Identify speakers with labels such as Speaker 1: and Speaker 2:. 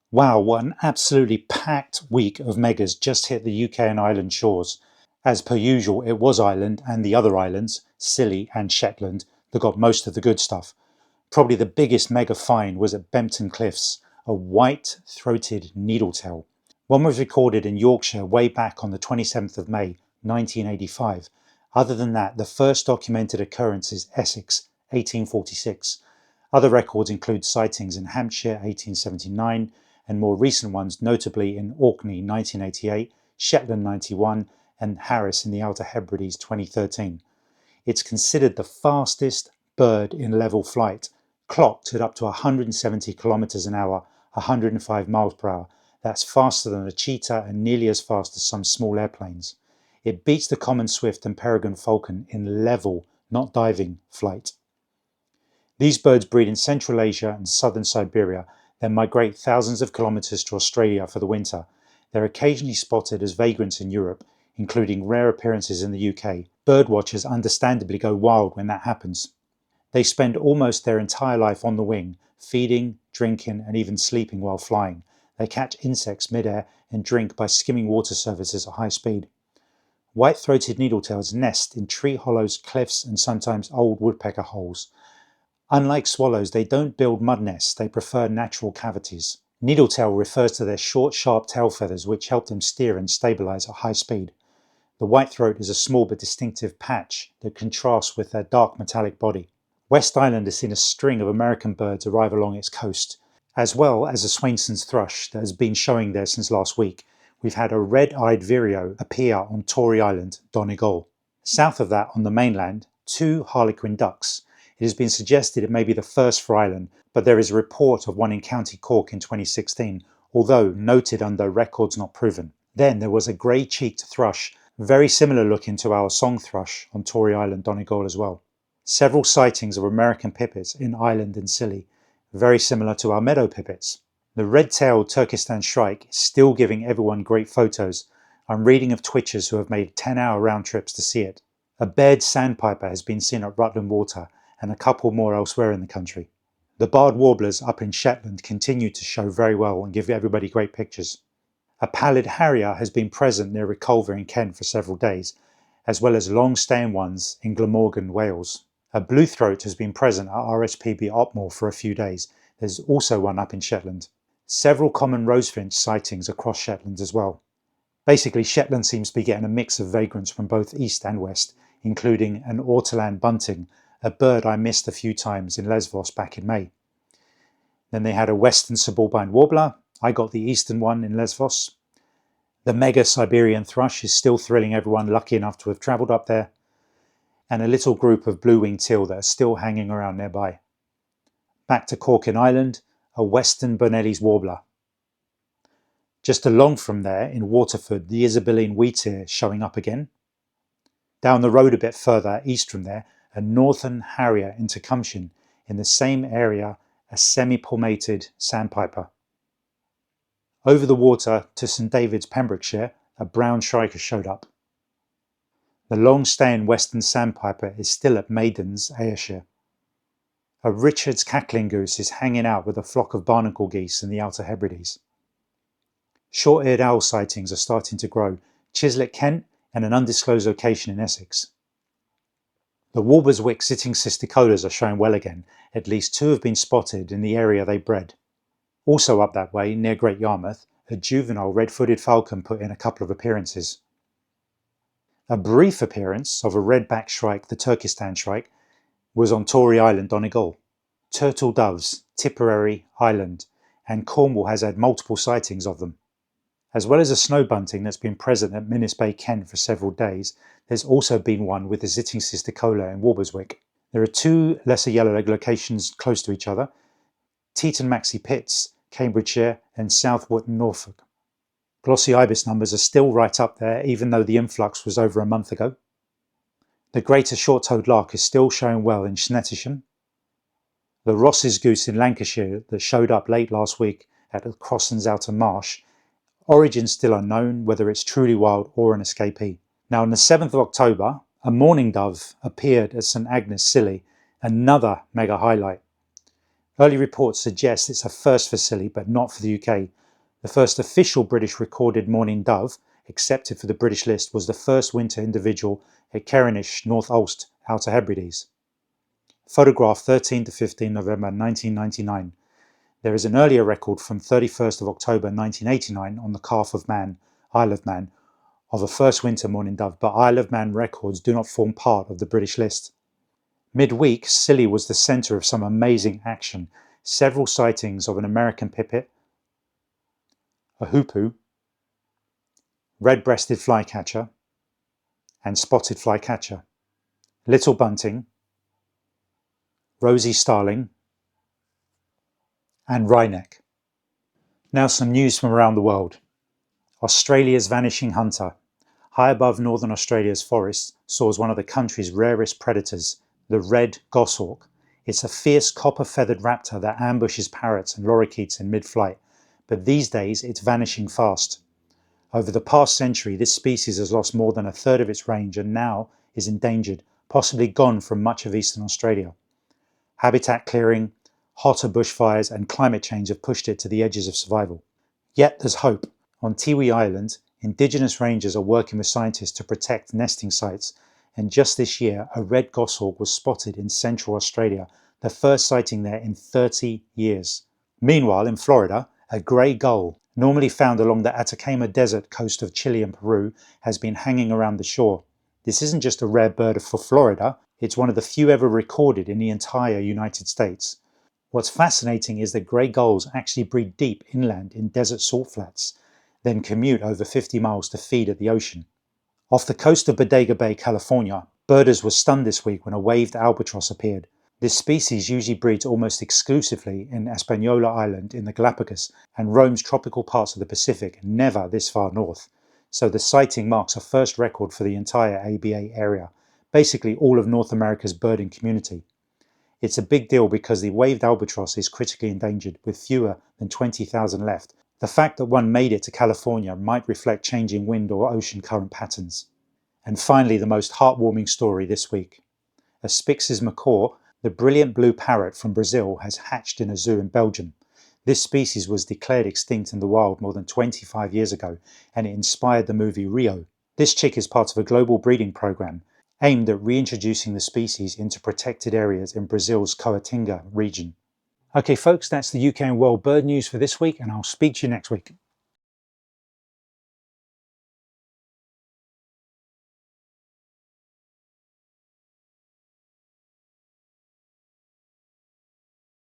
Speaker 1: Wow, what an absolutely packed week of megas just hit the UK and Ireland shores. As per usual, it was Ireland and the other islands, Scilly and Shetland, that got most of the good stuff. Probably the biggest mega find was at Bempton Cliffs, a white-throated needletail. One was recorded in Yorkshire way back on the 27th of May, 1985. Other than that, the first documented occurrence is Essex, 1846. Other records include sightings in Hampshire, 1879, and more recent ones, notably in Orkney, 1988, Shetland, 91, and Harris in the Outer Hebrides, 2013. It's considered the fastest bird in level flight, clocked at up to 170 kilometers an hour, 105 miles per hour. That's faster than a cheetah and nearly as fast as some small airplanes. It beats the common swift and peregrine falcon in level, not diving, flight. These birds breed in Central Asia and southern Siberia, then migrate thousands of kilometers to Australia for the winter. They're occasionally spotted as vagrants in Europe, including rare appearances in the UK. Birdwatchers understandably go wild when that happens. They spend almost their entire life on the wing, feeding, drinking, and even sleeping while flying. They catch insects midair and drink by skimming water surfaces at high speed. White-throated needletails nest in tree hollows, cliffs, and sometimes old woodpecker holes. Unlike swallows, they don't build mud nests, they prefer natural cavities. Needletail refers to their short, sharp tail feathers which help them steer and stabilize at high speed. The whitethroat is a small but distinctive patch that contrasts with their dark metallic body. West Island has seen a string of American birds arrive along its coast, as well as a Swainson's thrush that has been showing there since last week. We've had a red-eyed vireo appear on Tory Island, Donegal. South of that, on the mainland, two harlequin ducks. It has been suggested it may be the first for Ireland, but there is a report of one in County Cork in 2016, although noted under records not proven. Then there was a grey-cheeked thrush, very similar looking to our song thrush on Tory Island, Donegal as well. Several sightings of American pipits in Ireland and Scilly, very similar to our meadow pipits. The red-tailed Turkestan shrike is still giving everyone great photos. I'm reading of twitchers who have made 10-hour round trips to see it. A bared sandpiper has been seen at Rutland Water, and a couple more elsewhere in the country. The barred warblers up in Shetland continue to show very well and give everybody great pictures. A pallid harrier has been present near Reculver in Kent for several days, as well as long-staying ones in Glamorgan, Wales. A bluethroat has been present at RSPB Otmore for a few days. There's also one up in Shetland. Several common rosefinch sightings across Shetland as well. Basically, Shetland seems to be getting a mix of vagrants from both east and west, including an ortolan bunting, a bird I missed a few times in Lesvos back in May. Then they had a western subalpine warbler. I got the eastern one in Lesvos. The mega Siberian thrush is still thrilling everyone lucky enough to have travelled up there. And a little group of blue-winged teal that are still hanging around nearby. Back to Cork in Ireland, a western Bonelli's warbler. Just along from there, in Waterford, the Isabelline wheatear is showing up again. Down the road a bit further east from there, a northern harrier in Tecumseh, in the same area, a semi-palmated sandpiper. Over the water to St David's, Pembrokeshire, a brown shrike showed up. The long-staying western sandpiper is still at Maidens, Ayrshire. A Richard's cackling goose is hanging out with a flock of barnacle geese in the Outer Hebrides. Short-eared owl sightings are starting to grow, Chiswick, Kent, and an undisclosed location in Essex. The Walberswick sitting cisticolas are showing well again. At least two have been spotted in the area they bred. Also up that way, near Great Yarmouth, a juvenile red-footed falcon put in a couple of appearances. A brief appearance of a red-backed shrike, the Turkestan shrike, was on Tory Island, Donegal. Turtle doves, Tipperary Island, and Cornwall has had multiple sightings of them. As well as a snow bunting that's been present at Minnis Bay, Kent for several days, there's also been one with the sitting cisticola in Walberswick. There are two lesser yellowleg locations close to each other, Teton Maxey Pits, Cambridgeshire, and South Wootton, Norfolk. Glossy ibis numbers are still right up there, even though the influx was over a month ago. The greater short-toed lark is still showing well in Snettisham. The Ross's goose in Lancashire that showed up late last week at the Crosslands Outer Marsh, origin still unknown, whether it's truly wild or an escapee. Now on the 7th of October, a mourning dove appeared at St Agnes, Scilly, another mega highlight. Early reports suggest it's a first for Scilly, but not for the UK. The first official British recorded mourning dove accepted for the British list was the first winter individual at Kerinish, North Ulst, Outer Hebrides. Photograph 13 to 15 November 1999. There is an earlier record from 31st of October 1989 on the Calf of Man, Isle of Man, of a first winter mourning dove, but Isle of Man records do not form part of the British list. Midweek, Scilly was the centre of some amazing action. Several sightings of an American pipit, a hoopoe, red-breasted flycatcher, and spotted flycatcher, little bunting, rosy starling, and wryneck. Now some news from around the world. Australia's vanishing hunter. High above northern Australia's forests soars one of the country's rarest predators, the red goshawk. It's a fierce copper-feathered raptor that ambushes parrots and lorikeets in mid-flight, but these days it's vanishing fast. Over the past century, this species has lost more than a third of its range and now is endangered, possibly gone from much of eastern Australia. Habitat clearing, hotter bushfires and climate change have pushed it to the edges of survival. Yet there's hope. On Tiwi Island, Indigenous rangers are working with scientists to protect nesting sites, and just this year a red goshawk was spotted in central Australia, the first sighting there in 30 years. Meanwhile, in Florida, a grey gull, normally found along the Atacama Desert coast of Chile and Peru, has been hanging around the shore. This isn't just a rare bird for Florida, it's one of the few ever recorded in the entire United States. What's fascinating is that grey gulls actually breed deep inland in desert salt flats, then commute over 50 miles to feed at the ocean. Off the coast of Bodega Bay, California, birders were stunned this week when a waved albatross appeared. This species usually breeds almost exclusively in Hispaniola Island in the Galapagos and roams tropical parts of the Pacific, never this far north. So the sighting marks a first record for the entire ABA area, basically all of North America's birding community. It's a big deal because the waved albatross is critically endangered, with fewer than 20,000 left. The fact that one made it to California might reflect changing wind or ocean current patterns. And finally, the most heartwarming story this week. A Spix's macaw, the brilliant blue parrot from Brazil, has hatched in a zoo in Belgium. This species was declared extinct in the wild more than 25 years ago, and it inspired the movie Rio. This chick is part of a global breeding program aimed at reintroducing the species into protected areas in Brazil's Caatinga region. Okay folks, that's the UK and world bird news for this week, and I'll speak to you next week.